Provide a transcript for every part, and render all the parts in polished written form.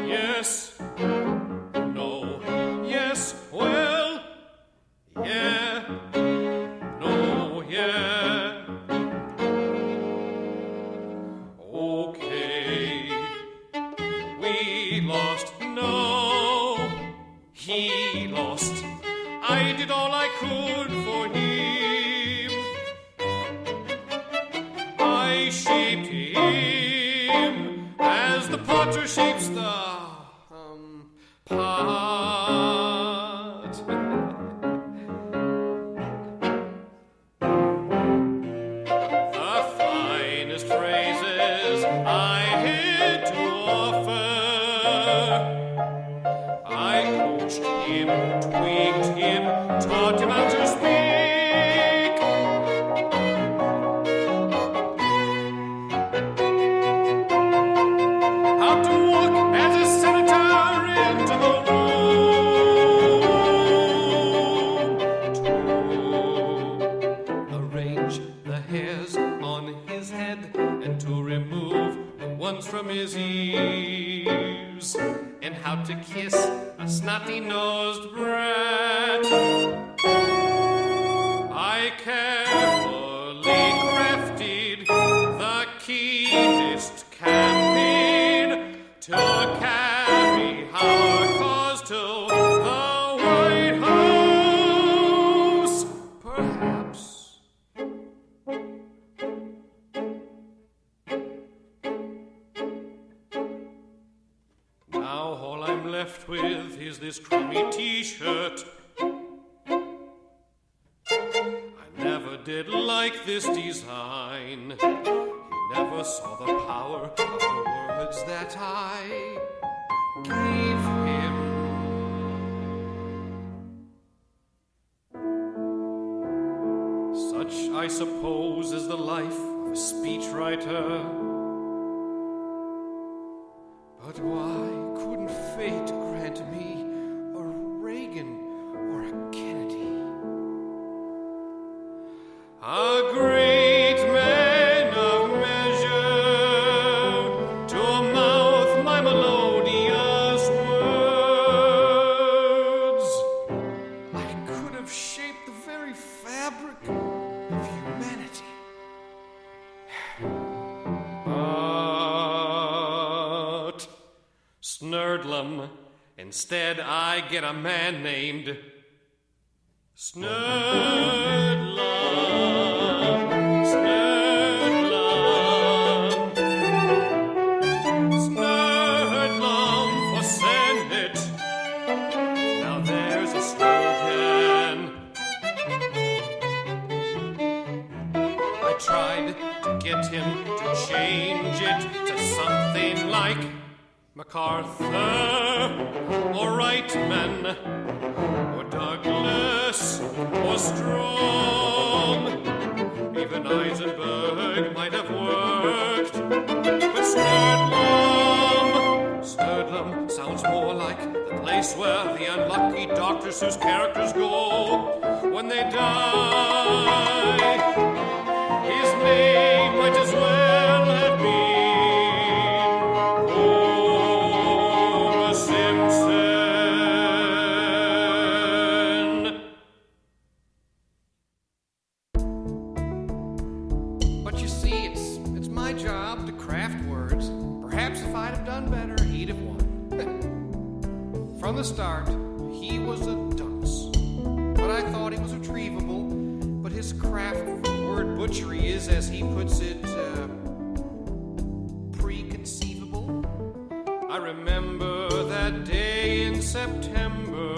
Yes, no, yes, well, yeah, no, yeah. Okay, we lost, no, he lost. I did all I could for him. I shaped him as the potter shapes the pot. The finest phrases I had to offer. I coached him, tweaked him, taught him how to speak. How to walk as a senator into the room. To arrange the hairs on his head and to remove the ones from his ears. And how to kiss a snotty-nosed brat. I carefully crafted the keenest campaign to carry our cause to the White House. Perhaps. Now all I'm left with is this crummy t-shirt. I never did like this design. He never saw the power of the words that I gave him. Such, I suppose, is the life of a speechwriter. But why couldn't fate grant me a Reagan or a Kennedy? A great man of measure to mouth my melodious words. I could have shaped the very fabric of humanity. Snurdlum. Instead, I get a man named Snurdlum. Snurdlum. Snurdlum for Senate. Now there's a slogan. I tried to get him to change it to something like MacArthur, or Reitman, or Douglas, or Strong. Even Eisenberg might have worked. But Sturdlum sounds more like the place where the unlucky Dr. Seuss characters go when they die. His name might as well have been From the start, he was a dunce, but I thought he was retrievable. But his craft for word butchery is, as he puts it, preconceivable. I remember that day in September,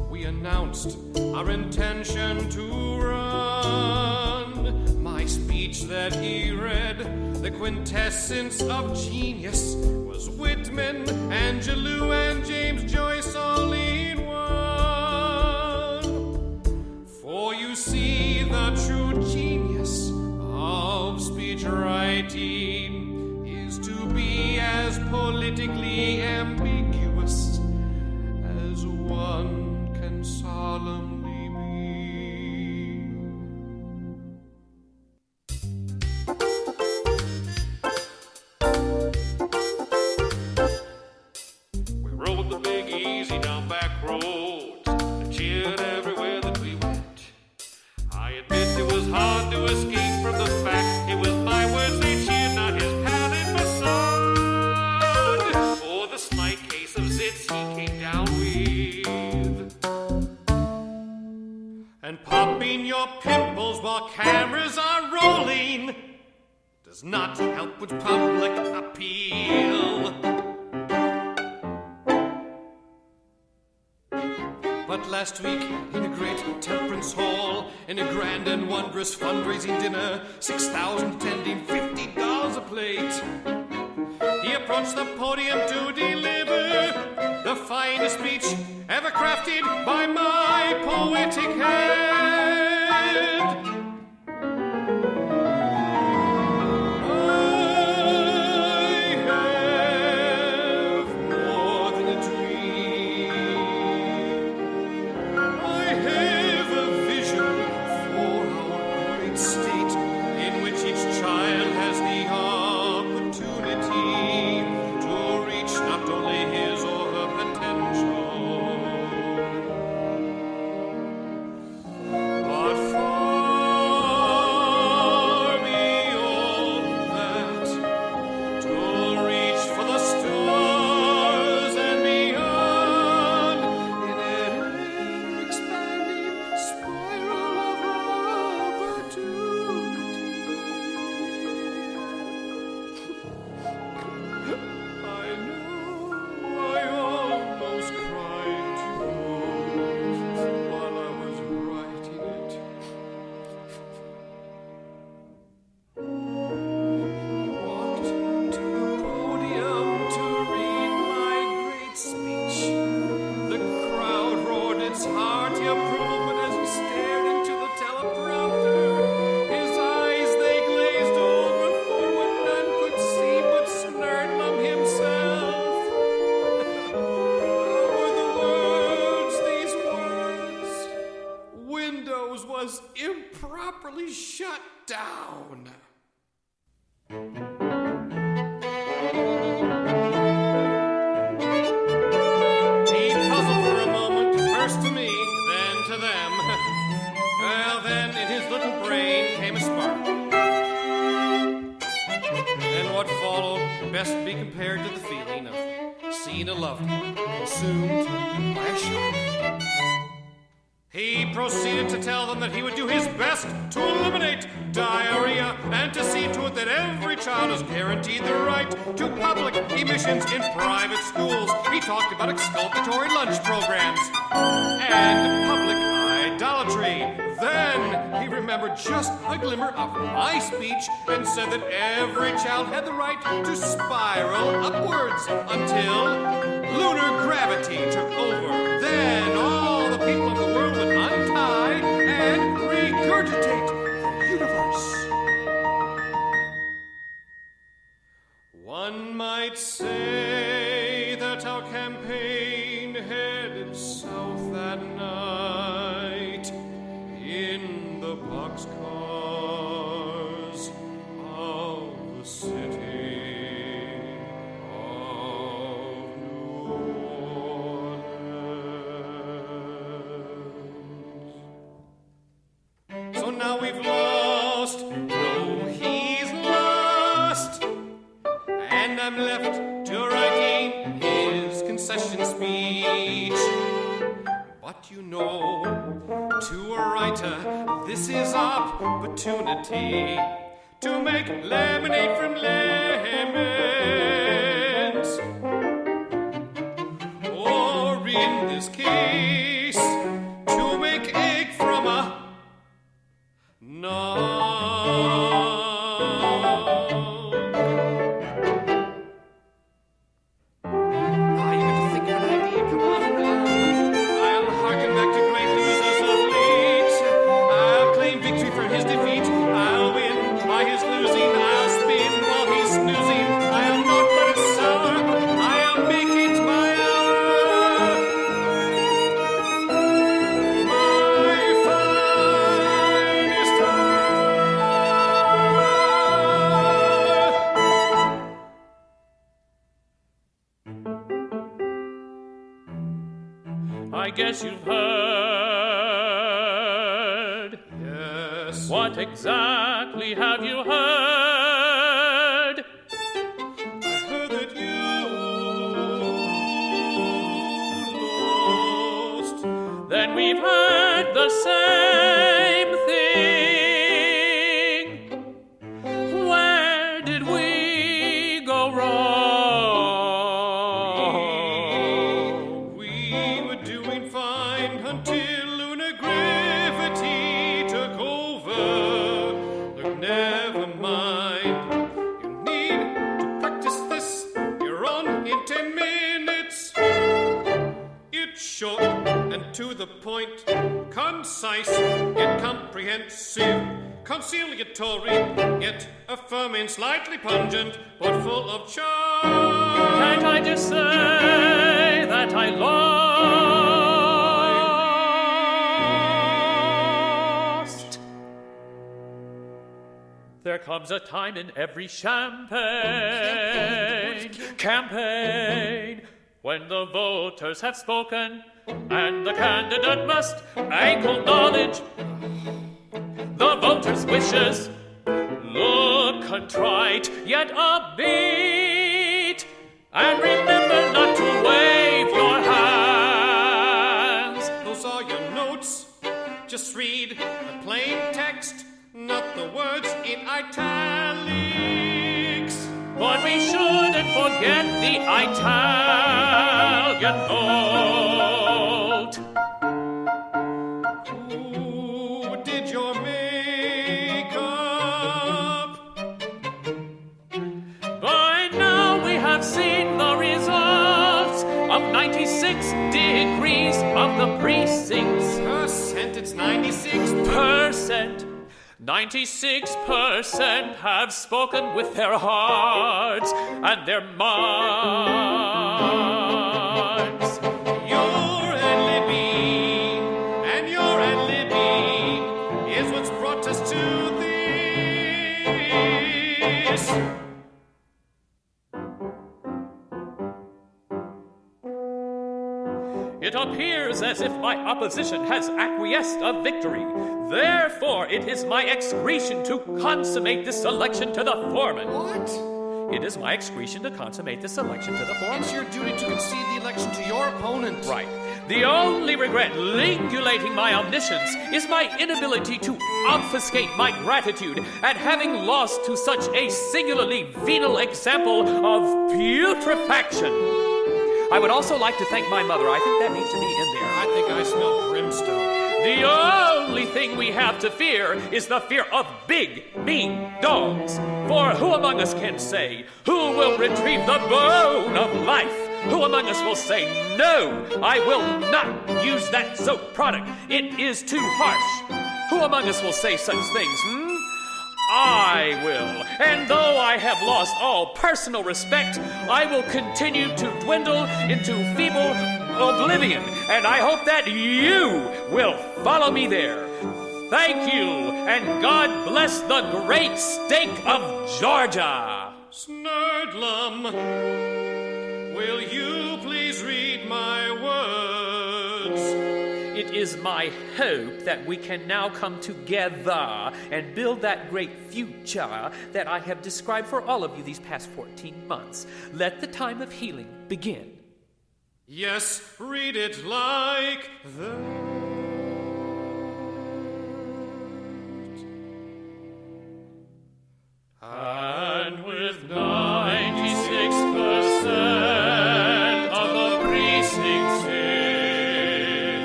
we announced our intention to run. My speech that he read, the quintessence of genius, was Whitman, Angelou, and James Joyce all in one. For you see, the true genius of speech writing is to be as politically ambiguous as one can solemnly be. And popping your pimples while cameras are rolling does not help with public appeal. But last week, in a great temperance hall, in a grand and wondrous fundraising dinner, 6,000 attending, $50 a plate, he approached the podium to deliver the finest speech ever crafted by my poetic hand. Was improperly shut down. He puzzled for a moment, first to me, then to them. Well, then in his little brain came a spark. And what followed can best be compared to the feeling of seeing a loved one consumed by a shark. He proceeded to tell them that he would do his best to eliminate diarrhea and to see to it that every child is guaranteed the right to public emissions in private schools. He talked about exculpatory lunch programs and public idolatry. Then he remembered just a glimmer of my speech and said that every child had the right to spiral upwards until lunar gravity took over. Then all the people of the world would untie and regurgitate the universe. One might say that our campaign headed south that night in the boxcars of the city of New Orleans. So now we've lost, no, he's lost, and I'm left to writing his concession speech. But you know, to a writer, this is opportunity to make lemonade from lemons, or in this case, to make egg from a nog. You got to think of an idea, come on. I'll harken back to great losers of late. I'll claim victory for his defeat. I'll win by his losing. I'll spin while he's snoozing. I'll not let it sour. I'll make it my hour. My finest hour. I guess you've heard. Yes. What exactly have you heard? I heard that you lost. Then we've heard the same. the point, concise yet comprehensive, conciliatory yet affirming, slightly pungent but full of charm. Can't I just say that I lost? There comes a time in every campaign, when the voters have spoken, and the candidate must ankle knowledge the voters' wishes. Look contrite, yet upbeat, and remember not to wave your hands. Those are your notes. Just read the plain text, not the words in italics. But we shouldn't forget the Italian note. Who did your makeup? By now we have seen the results of 96 degrees of the precincts. Percent, it's 96%. 96% have spoken with their hearts and their minds. Your ad-libbing and your ad-libbing is what's brought us to this. It appears as if my opposition has acquiesced of victory. Therefore, it is my excretion to consummate this election to the foreman. What? It is my excretion to consummate this election to the foreman. It's your duty to concede the election to your opponent. Right. The only regret lingulating my omniscience is my inability to obfuscate my gratitude at having lost to such a singularly venal example of putrefaction. I would also like to thank my mother. I think that needs to be in there. I think I smell brimstone. The only thing we have to fear is the fear of big, mean dogs. For who among us can say, who will retrieve the bone of life? Who among us will say, no, I will not use that soap product. It is too harsh. Who among us will say such things, I will. And though I have lost all personal respect, I will continue to dwindle into feeble oblivion. And I hope that you will follow me there. Thank you, and God bless the great state of Georgia. Snurdlum, will you please read my words? It is my hope that we can now come together and build that great future that I have described for all of you these past 14 months. Let the time of healing begin. Yes, read it like that. And with 96% of the precincts in,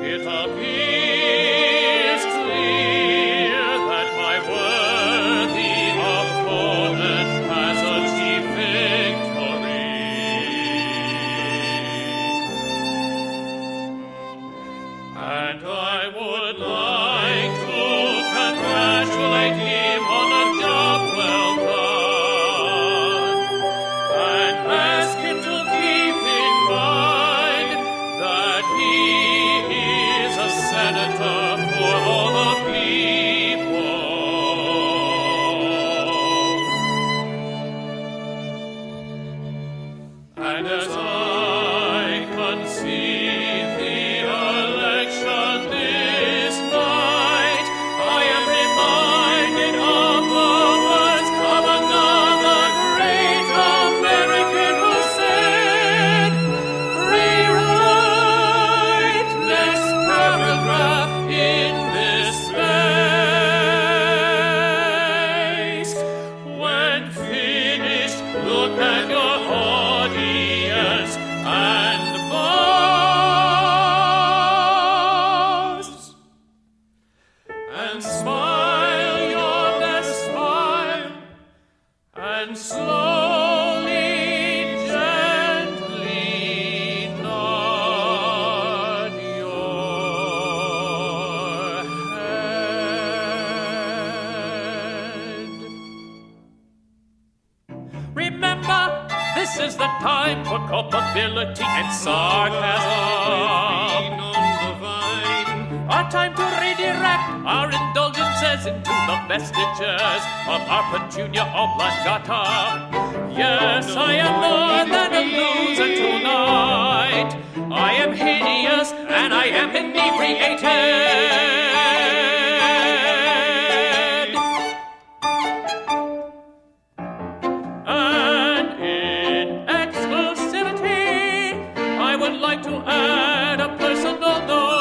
it appears clear that my worthy opponent has achieved victory. And I would like to congratulate him on a job well done, and ask him to keep in mind that he is a senator for all the people. And as I concede the election this night, I am reminded of the words of another great American who said, rewrite next paragraph in this space. When finished, look at your audience and pause. And smile your best smile, and slowly, gently nod your is the time for culpability and sarcasm. Our time to redirect our indulgences into the vestiges of our petunia oblongata. Yes, I am more than a loser tonight. I am hideous and I am inebriated. And in exclusivity, I would like to add a personal note.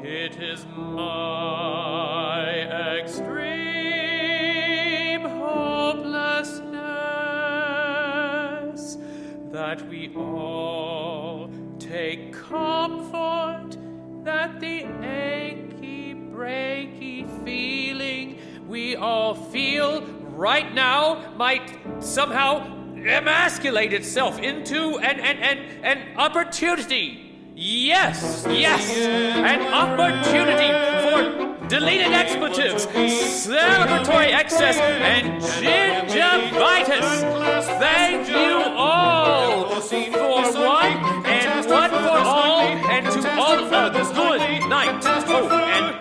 It is my extreme hopelessness that we all take comfort that the achy, breaky feeling we all feel right now might somehow emasculate itself into an opportunity. Yes, an opportunity for deleted expletives, celebratory excess, and gingivitis. Thank you all for one and one for all, and to all a good night. Oh, and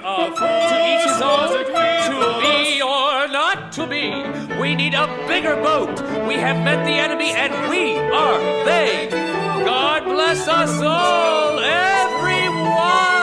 to each his own, to be or not to be. We need a bigger boat. We have met the enemy, and we are they. God bless us all, everyone!